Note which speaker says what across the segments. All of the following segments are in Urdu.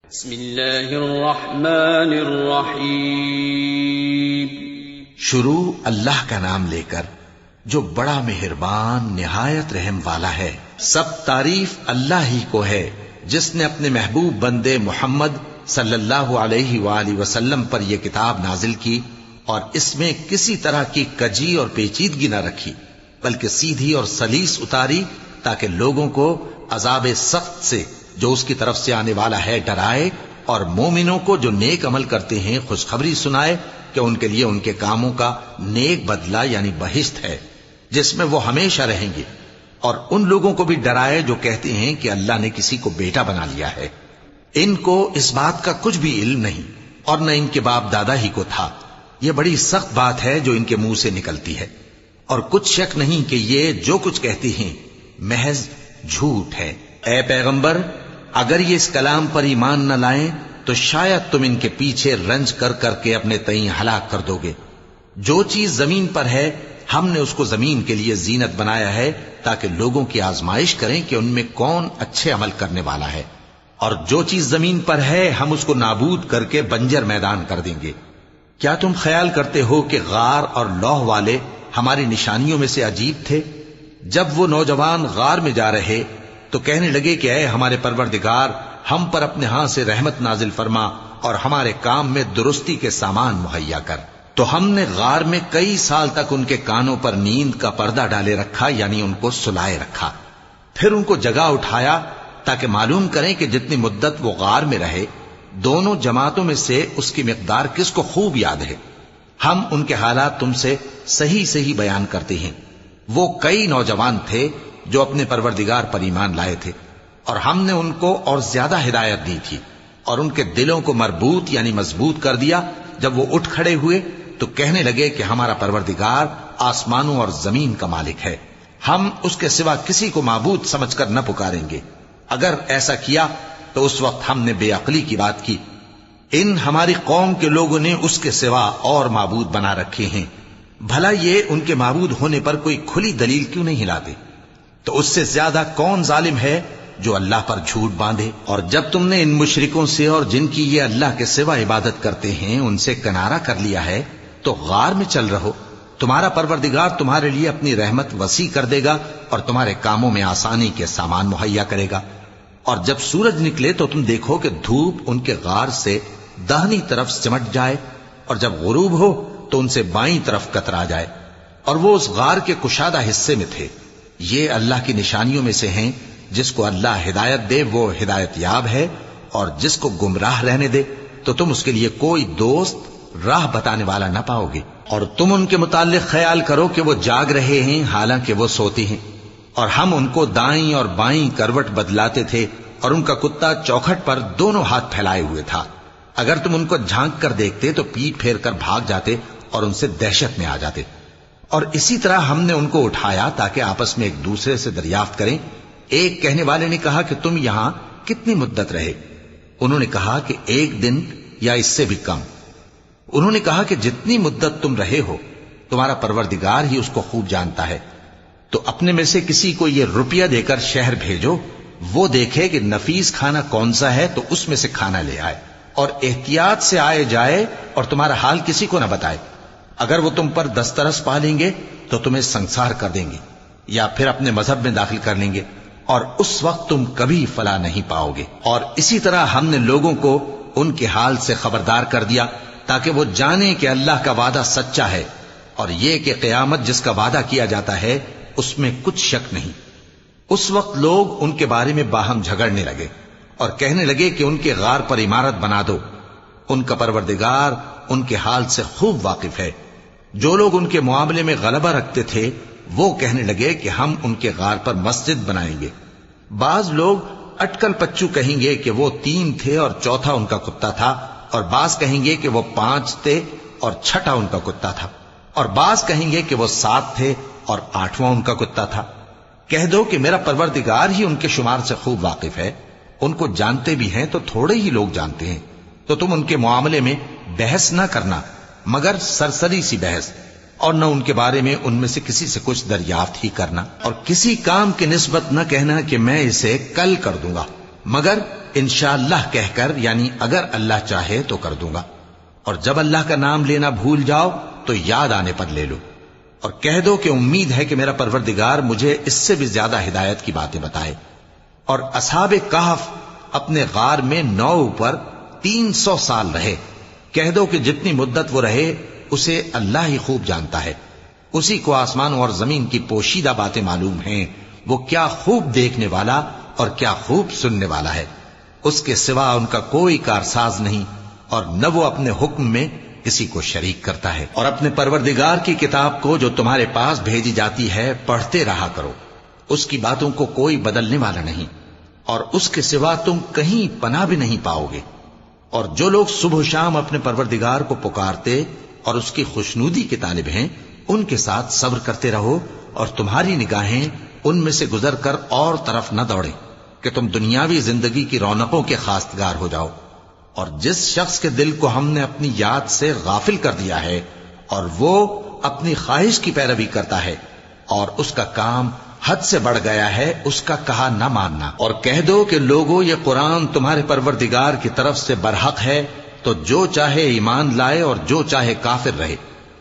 Speaker 1: بسم اللہ الرحمن الرحیم۔
Speaker 2: شروع اللہ کا نام لے کر جو بڑا مہربان نہایت رحم والا ہے۔ سب تعریف اللہ ہی کو ہے جس نے اپنے محبوب بندے محمد صلی اللہ علیہ وآلہ وسلم پر یہ کتاب نازل کی اور اس میں کسی طرح کی کجی اور پیچیدگی نہ رکھی، بلکہ سیدھی اور سلیس اتاری تاکہ لوگوں کو عذاب سخت سے جو اس کی طرف سے آنے والا ہے ڈرائے، اور مومنوں کو جو نیک عمل کرتے ہیں خوشخبری سنائے کہ ان کے لیے ان کے کاموں کا نیک بدلہ یعنی بہشت ہے جس میں وہ ہمیشہ رہیں گے، اور ان لوگوں کو بھی ڈرائے جو کہتے ہیں کہ اللہ نے کسی کو بیٹا بنا لیا ہے۔ ان کو اس بات کا کچھ بھی علم نہیں اور نہ ان کے باپ دادا ہی کو تھا۔ یہ بڑی سخت بات ہے جو ان کے منہ سے نکلتی ہے، اور کچھ شک نہیں کہ یہ جو کچھ کہتے ہیں محض جھوٹ ہے۔ اے پیغمبر، اگر یہ اس کلام پر ایمان نہ لائیں تو شاید تم ان کے پیچھے رنج کر کر کے اپنے تئیں ہلاک کر دو گے۔ جو چیز زمین پر ہے ہم نے اس کو زمین کے لیے زینت بنایا ہے تاکہ لوگوں کی آزمائش کریں کہ ان میں کون اچھے عمل کرنے والا ہے، اور جو چیز زمین پر ہے ہم اس کو نابود کر کے بنجر میدان کر دیں گے۔ کیا تم خیال کرتے ہو کہ غار اور لوح والے ہماری نشانیوں میں سے عجیب تھے؟ جب وہ نوجوان غار میں جا رہے تو کہنے لگے کہ اے ہمارے پروردگار، ہم پر اپنے ہاں سے رحمت نازل فرما اور ہمارے کام میں درستی کے سامان مہیا کر۔ تو ہم نے غار میں کئی سال تک ان کے کانوں پر نیند کا پردہ ڈالے رکھا، یعنی ان کو سلائے رکھا، پھر ان کو جگا اٹھایا تاکہ معلوم کریں کہ جتنی مدت وہ غار میں رہے دونوں جماعتوں میں سے اس کی مقدار کس کو خوب یاد ہے۔ ہم ان کے حالات تم سے صحیح صحیح بیان کرتے ہیں۔ وہ کئی نوجوان تھے جو اپنے پروردگار پر ایمان لائے تھے، اور ہم نے ان کو اور زیادہ ہدایت دی تھی، اور ان کے دلوں کو مربوط یعنی مضبوط کر دیا۔ جب وہ اٹھ کھڑے ہوئے تو کہنے لگے کہ ہمارا پروردگار آسمانوں اور زمین کا مالک ہے، ہم اس کے سوا کسی کو معبود سمجھ کر نہ پکاریں گے۔ اگر ایسا کیا تو اس وقت ہم نے بے عقلی کی بات کی۔ ان ہماری قوم کے لوگوں نے اس کے سوا اور معبود بنا رکھے ہیں، بھلا یہ ان کے معبود ہونے پر کوئی کھلی دلیل کیوں نہیں لاتے؟ تو اس سے زیادہ کون ظالم ہے جو اللہ پر جھوٹ باندھے؟ اور جب تم نے ان مشرکوں سے اور جن کی یہ اللہ کے سوا عبادت کرتے ہیں ان سے کنارہ کر لیا ہے تو غار میں چل رہو، تمہارا پروردگار تمہارے لیے اپنی رحمت وسیع کر دے گا اور تمہارے کاموں میں آسانی کے سامان مہیا کرے گا۔ اور جب سورج نکلے تو تم دیکھو کہ دھوپ ان کے غار سے داہنی طرف سمٹ جائے، اور جب غروب ہو تو ان سے بائیں طرف کترا جائے، اور وہ اس غار کے کشادہ حصے میں تھے۔ یہ اللہ کی نشانیوں میں سے ہیں، جس کو اللہ ہدایت دے وہ ہدایت یاب ہے، اور جس کو گمراہ رہنے دے تو تم اس کے لیے کوئی دوست راہ بتانے والا نہ پاؤ گے۔ اور تم ان کے متعلق خیال کرو کہ وہ جاگ رہے ہیں حالانکہ وہ سوتے ہیں، اور ہم ان کو دائیں اور بائیں کروٹ بدلاتے تھے، اور ان کا کتا چوکھٹ پر دونوں ہاتھ پھیلائے ہوئے تھا۔ اگر تم ان کو جھانک کر دیکھتے تو پیٹ پھیر کر بھاگ جاتے اور ان سے دہشت میں آ جاتے۔ اور اسی طرح ہم نے ان کو اٹھایا تاکہ آپس میں ایک دوسرے سے دریافت کریں۔ ایک کہنے والے نے کہا کہ تم یہاں کتنی مدت رہے؟ انہوں نے کہا کہ 1 دن یا اس سے بھی کم۔ انہوں نے کہا کہ جتنی مدت تم رہے ہو تمہارا پروردگار ہی اس کو خوب جانتا ہے، تو اپنے میں سے کسی کو یہ روپیہ دے کر شہر بھیجو، وہ دیکھے کہ نفیس کھانا کون سا ہے تو اس میں سے کھانا لے آئے، اور احتیاط سے آئے جائے اور تمہارا حال کسی کو نہ بتائے۔ اگر وہ تم پر دسترس پا لیں گے تو تمہیں سنسار کر دیں گے یا پھر اپنے مذہب میں داخل کر لیں گے، اور اس وقت تم کبھی فلاح نہیں پاؤ گے۔ اور اسی طرح ہم نے لوگوں کو ان کے حال سے خبردار کر دیا تاکہ وہ جانیں کہ اللہ کا وعدہ سچا ہے، اور یہ کہ قیامت جس کا وعدہ کیا جاتا ہے اس میں کچھ شک نہیں۔ اس وقت لوگ ان کے بارے میں باہم جھگڑنے لگے اور کہنے لگے کہ ان کے غار پر عمارت بنا دو۔ ان کا پروردگار ان کے حال سے خوب واقف ہے۔ جو لوگ ان کے معاملے میں غلبہ رکھتے تھے وہ کہنے لگے کہ ہم ان کے غار پر مسجد بنائیں گے۔ بعض لوگ اٹکل پچو کہیں گے کہ وہ 3 تھے اور چوتھا ان کا کتا تھا، اور بعض کہیں گے کہ وہ 5 تھے اور چھٹا ان کا کتا تھا، اور بعض کہیں گے کہ وہ 7 تھے اور 8واں ان کا کتا تھا۔ کہہ دو کہ میرا پروردگار ہی ان کے شمار سے خوب واقف ہے، ان کو جانتے بھی ہیں تو تھوڑے ہی لوگ جانتے ہیں۔ تو تم ان کے معاملے میں بحث نہ کرنا مگر سرسری سی بحث، اور نہ ان کے بارے میں ان میں سے کسی سے کچھ دریافت ہی کرنا، اور کسی کام کی نسبت نہ کہنا کہ میں اسے کل کر دوں گا، مگر انشاءاللہ کہہ کر، یعنی اگر اللہ چاہے تو کر دوں گا، اور جب اللہ کا نام لینا بھول جاؤ تو یاد آنے پر لے لو، اور کہہ دو کہ امید ہے کہ میرا پروردگار مجھے اس سے بھی زیادہ ہدایت کی باتیں بتائے۔ اور اصحاب کہف اپنے غار میں 9 اوپر 300 سال رہے۔ کہہ دو کہ جتنی مدت وہ رہے اسے اللہ ہی خوب جانتا ہے، اسی کو آسمانوں اور زمین کی پوشیدہ باتیں معلوم ہیں، وہ کیا خوب دیکھنے والا اور کیا خوب سننے والا ہے۔ اس کے سوا ان کا کوئی کارساز نہیں، اور نہ وہ اپنے حکم میں کسی کو شریک کرتا ہے۔ اور اپنے پروردگار کی کتاب کو جو تمہارے پاس بھیجی جاتی ہے پڑھتے رہا کرو، اس کی باتوں کو کوئی بدلنے والا نہیں، اور اس کے سوا تم کہیں پناہ بھی نہیں پاؤ گے۔ اور جو لوگ صبح و شام اپنے پروردگار کو پکارتے اور اس کی خوشنودی کے طالب ہیں، ان کے ساتھ صبر کرتے رہو، اور تمہاری نگاہیں ان میں سے گزر کر اور طرف نہ دوڑیں کہ تم دنیاوی زندگی کی رونقوں کے خواستگار ہو جاؤ۔ اور جس شخص کے دل کو ہم نے اپنی یاد سے غافل کر دیا ہے اور وہ اپنی خواہش کی پیروی کرتا ہے اور اس کا کام حد سے بڑھ گیا ہے، اس کا کہا نہ ماننا۔ اور کہہ دو کہ لوگوں، یہ قرآن تمہارے پروردگار کی طرف سے برحق ہے، تو جو چاہے ایمان لائے اور جو چاہے کافر رہے۔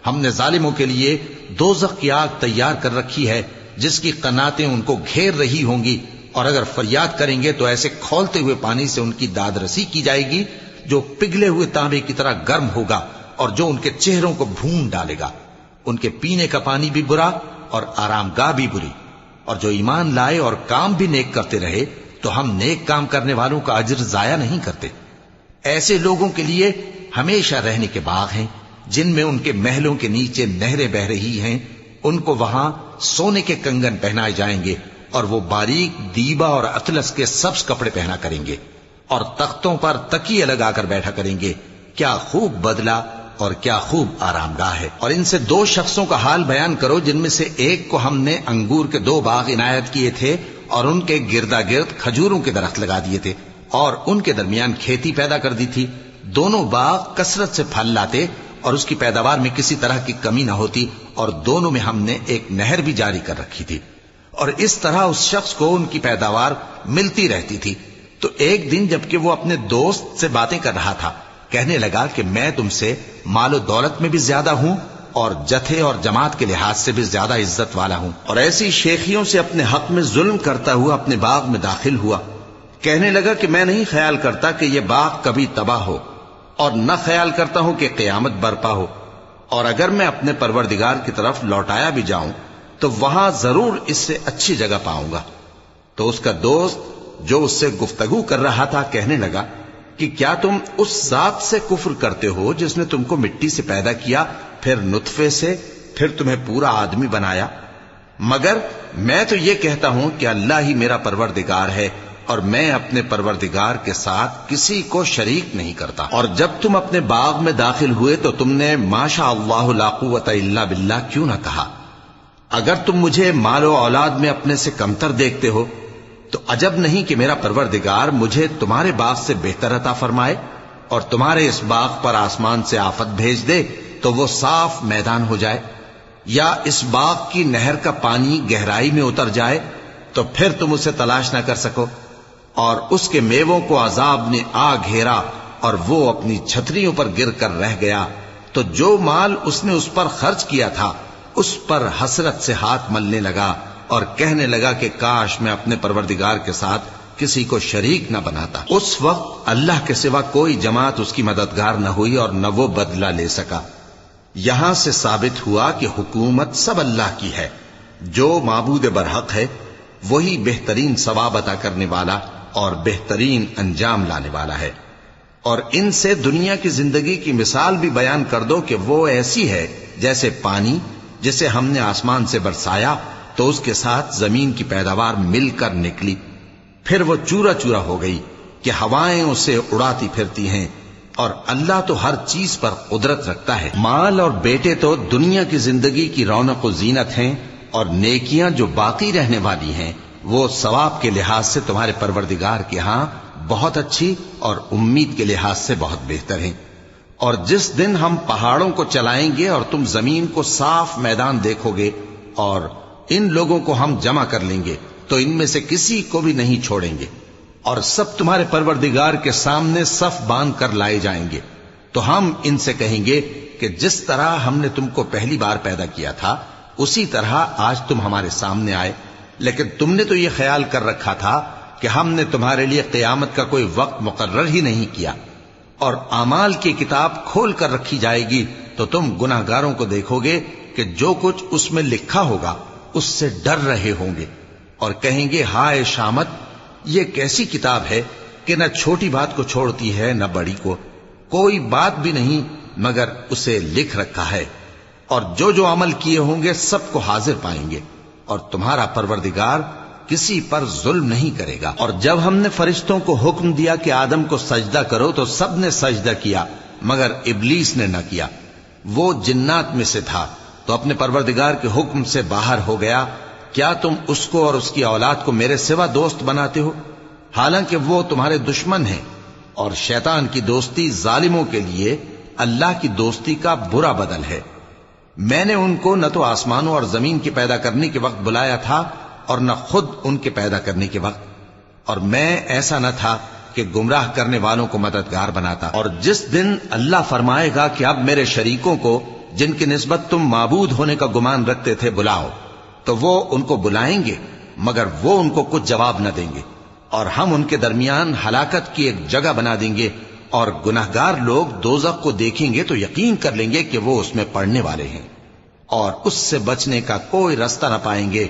Speaker 2: ہم نے ظالموں کے لیے دوزخ کی آگ تیار کر رکھی ہے جس کی قناتیں ان کو گھیر رہی ہوں گی، اور اگر فریاد کریں گے تو ایسے کھولتے ہوئے پانی سے ان کی داد رسی کی جائے گی جو پگھلے ہوئے تانبے کی طرح گرم ہوگا، اور جو ان کے چہروں کو بھون ڈالے گا۔ ان کے پینے کا پانی بھی برا اور آرام گاہ بھی بری۔ اور جو ایمان لائے اور کام بھی نیک کرتے رہے تو ہم نیک کام کرنے والوں کا اجر ضائع نہیں کرتے۔ ایسے لوگوں کے لیے ہمیشہ رہنے کے باغ ہیں جن میں ان کے محلوں کے نیچے نہریں بہ رہی ہیں، ان کو وہاں سونے کے کنگن پہنائے جائیں گے، اور وہ باریک دیبا اور اطلس کے سبز کپڑے پہنا کریں گے، اور تختوں پر تکیے لگا کر بیٹھا کریں گے۔ کیا خوب بدلہ اور کیا خوب آرام گاہ ہے۔ اور ان سے 2 شخصوں کا حال بیان کرو جن میں سے ایک کو ہم نے انگور کے 2 باغ عنایت کیے تھے اور ان کے گردا گرد کھجوروں کے درخت لگا دیے تھے، اور ان کے درمیان کھیتی پیدا کر دی تھی۔ دونوں باغ کثرت سے پھل لاتے اور اس کی پیداوار میں کسی طرح کی کمی نہ ہوتی، اور دونوں میں ہم نے ایک نہر بھی جاری کر رکھی تھی، اور اس طرح اس شخص کو ان کی پیداوار ملتی رہتی تھی۔ تو ایک دن جبکہ وہ اپنے دوست سے باتیں کر رہا تھا، کہنے لگا کہ میں تم سے مال و دولت میں بھی زیادہ ہوں اور جتھے اور جماعت کے لحاظ سے بھی زیادہ عزت والا ہوں، اور ایسی شیخیوں سے اپنے حق میں ظلم کرتا ہوا اپنے باغ میں داخل ہوا۔ کہنے لگا کہ میں نہیں خیال کرتا کہ یہ باغ کبھی تباہ ہو، اور نہ خیال کرتا ہوں کہ قیامت برپا ہو، اور اگر میں اپنے پروردگار کی طرف لوٹایا بھی جاؤں تو وہاں ضرور اس سے اچھی جگہ پاؤں گا۔ تو اس کا دوست جو اس سے گفتگو کر رہا تھا کہنے لگا کہ کیا تم اس ذات سے کفر کرتے ہو جس نے تم کو مٹی سے پیدا کیا، پھر نطفے سے، پھر تمہیں پورا آدمی بنایا؟ مگر میں تو یہ کہتا ہوں کہ اللہ ہی میرا پروردگار ہے، اور میں اپنے پروردگار کے ساتھ کسی کو شریک نہیں کرتا۔ اور جب تم اپنے باغ میں داخل ہوئے تو تم نے ما شاء اللہ لا قوت الا باللہ کیوں نہ کہا؟ اگر تم مجھے مال و اولاد میں اپنے سے کمتر دیکھتے ہو تو عجب نہیں کہ میرا پروردگار مجھے تمہارے باغ سے بہتر عطا فرمائے، اور تمہارے اس باغ پر آسمان سے آفت بھیج دے تو وہ صاف میدان ہو جائے، یا اس باغ کی نہر کا پانی گہرائی میں اتر جائے تو پھر تم اسے تلاش نہ کر سکو، اور اس کے میووں کو عذاب نے آ گھیرا اور وہ اپنی چھتریوں پر گر کر رہ گیا، تو جو مال اس نے اس پر خرچ کیا تھا اس پر حسرت سے ہاتھ ملنے لگا اور کہنے لگا کہ کاش میں اپنے پروردگار کے ساتھ کسی کو شریک نہ بناتا۔ اس وقت اللہ کے سوا کوئی جماعت اس کی مددگار نہ ہوئی اور نہ وہ بدلہ لے سکا۔ یہاں سے ثابت ہوا کہ حکومت سب اللہ کی ہے، جو معبود برحق ہے وہی بہترین ثواب عطا کرنے والا اور بہترین انجام لانے والا ہے۔ اور ان سے دنیا کی زندگی کی مثال بھی بیان کر دو کہ وہ ایسی ہے جیسے پانی جسے ہم نے آسمان سے برسایا تو اس کے ساتھ زمین کی پیداوار مل کر نکلی، پھر وہ چورا چورا ہو گئی کہ ہوائیں اسے اڑاتی پھرتی ہیں، اور اللہ تو ہر چیز پر قدرت رکھتا ہے۔ مال اور بیٹے تو دنیا کی زندگی کی رونق و زینت ہیں، اور نیکیاں جو باقی رہنے والی ہیں وہ ثواب کے لحاظ سے تمہارے پروردگار کے ہاں بہت اچھی اور امید کے لحاظ سے بہت بہتر ہیں۔ اور جس دن ہم پہاڑوں کو چلائیں گے اور تم زمین کو صاف میدان دیکھو گے، اور ان لوگوں کو ہم جمع کر لیں گے تو ان میں سے کسی کو بھی نہیں چھوڑیں گے، اور سب تمہارے پروردگار کے سامنے صف باندھ کر لائے جائیں گے، تو ہم ان سے کہیں گے کہ جس طرح ہم نے تم کو پہلی بار پیدا کیا تھا اسی طرح آج تم ہمارے سامنے آئے، لیکن تم نے تو یہ خیال کر رکھا تھا کہ ہم نے تمہارے لیے قیامت کا کوئی وقت مقرر ہی نہیں کیا، اور اعمال کی کتاب کھول کر رکھی جائے گی تو تم گناہگاروں کو دیکھو گے کہ جو کچھ اس میں لکھا ہوگا اس سے ڈر رہے ہوں گے، اور کہیں گے ہائے شامت، یہ کیسی کتاب ہے کہ نہ چھوٹی بات کو چھوڑتی ہے نہ بڑی کو، کوئی بات بھی نہیں مگر اسے لکھ رکھا ہے، اور جو جو عمل کیے ہوں گے سب کو حاضر پائیں گے، اور تمہارا پروردگار کسی پر ظلم نہیں کرے گا۔ اور جب ہم نے فرشتوں کو حکم دیا کہ آدم کو سجدہ کرو تو سب نے سجدہ کیا مگر ابلیس نے نہ کیا، وہ جنات میں سے تھا تو اپنے پروردگار کے حکم سے باہر ہو گیا۔ کیا تم اس کو اور اس کی اولاد کو میرے سوا دوست بناتے ہو، حالانکہ وہ تمہارے دشمن ہیں، اور شیطان کی دوستی ظالموں کے لیے اللہ کی دوستی کا برا بدل ہے۔ میں نے ان کو نہ تو آسمانوں اور زمین کے پیدا کرنے کے وقت بلایا تھا اور نہ خود ان کے پیدا کرنے کے وقت، اور میں ایسا نہ تھا کہ گمراہ کرنے والوں کو مددگار بناتا۔ اور جس دن اللہ فرمائے گا کہ اب میرے شریکوں کو جن کی نسبت تم معبود ہونے کا گمان رکھتے تھے بلاؤ، تو وہ ان کو بلائیں گے مگر وہ ان کو کچھ جواب نہ دیں گے، اور ہم ان کے درمیان ہلاکت کی ایک جگہ بنا دیں گے، اور گناہگار لوگ دوزخ کو دیکھیں گے تو یقین کر لیں گے کہ وہ اس میں پڑنے والے ہیں، اور اس سے بچنے کا کوئی راستہ نہ پائیں گے۔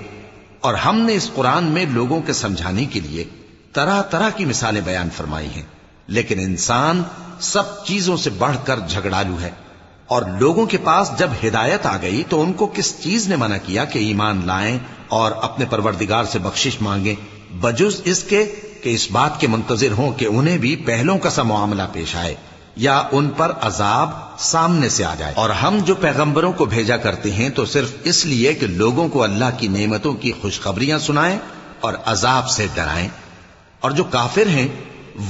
Speaker 2: اور ہم نے اس قرآن میں لوگوں کے سمجھانے کے لیے طرح طرح کی مثالیں بیان فرمائی ہیں، لیکن انسان سب چیزوں سے بڑھ کر جھگڑالو ہے، اور لوگوں کے پاس جب ہدایت آ گئی تو ان کو کس چیز نے منع کیا کہ ایمان لائیں اور اپنے پروردگار سے بخشش مانگیں، بجز اس کے کہ اس بات کے منتظر ہوں کہ انہیں بھی پہلوں کا سا معاملہ پیش آئے یا ان پر عذاب سامنے سے آ جائے۔ اور ہم جو پیغمبروں کو بھیجا کرتے ہیں تو صرف اس لیے کہ لوگوں کو اللہ کی نعمتوں کی خوشخبریاں سنائیں اور عذاب سے ڈرائیں، اور جو کافر ہیں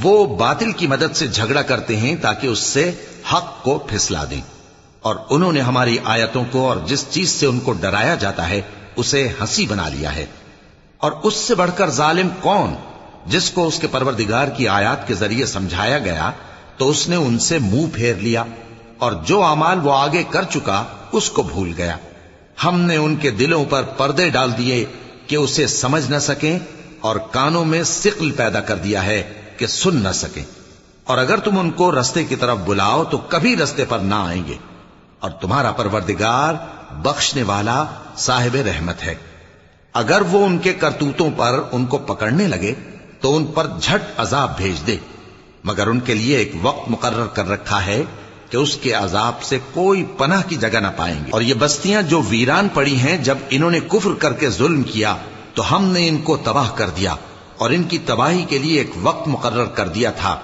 Speaker 2: وہ باطل کی مدد سے جھگڑا کرتے ہیں تاکہ اس سے حق کو پھسلا دیں، اور انہوں نے ہماری آیتوں کو اور جس چیز سے ان کو ڈرایا جاتا ہے اسے ہنسی بنا لیا ہے۔ اور اس سے بڑھ کر ظالم کون، جس کو اس کے پروردگار کی آیات کے ذریعے سمجھایا گیا تو اس نے ان سے منہ پھیر لیا، اور جو اعمال وہ آگے کر چکا اس کو بھول گیا۔ ہم نے ان کے دلوں پر پردے ڈال دیے کہ اسے سمجھ نہ سکیں، اور کانوں میں ثقل پیدا کر دیا ہے کہ سن نہ سکیں، اور اگر تم ان کو رستے کی طرف بلاؤ تو کبھی رستے پر نہ آئیں گے، اور تمہارا پروردگار بخشنے والا صاحب رحمت ہے۔ اگر وہ ان کے کرتوتوں پر ان کو پکڑنے لگے تو ان پر جھٹ عذاب بھیج دے، مگر ان کے لیے ایک وقت مقرر کر رکھا ہے کہ اس کے عذاب سے کوئی پناہ کی جگہ نہ پائیں گے۔ اور یہ بستیاں جو ویران پڑی ہیں، جب انہوں نے کفر کر کے ظلم کیا تو ہم نے ان کو تباہ کر دیا، اور ان کی تباہی کے لیے ایک وقت مقرر کر دیا تھا۔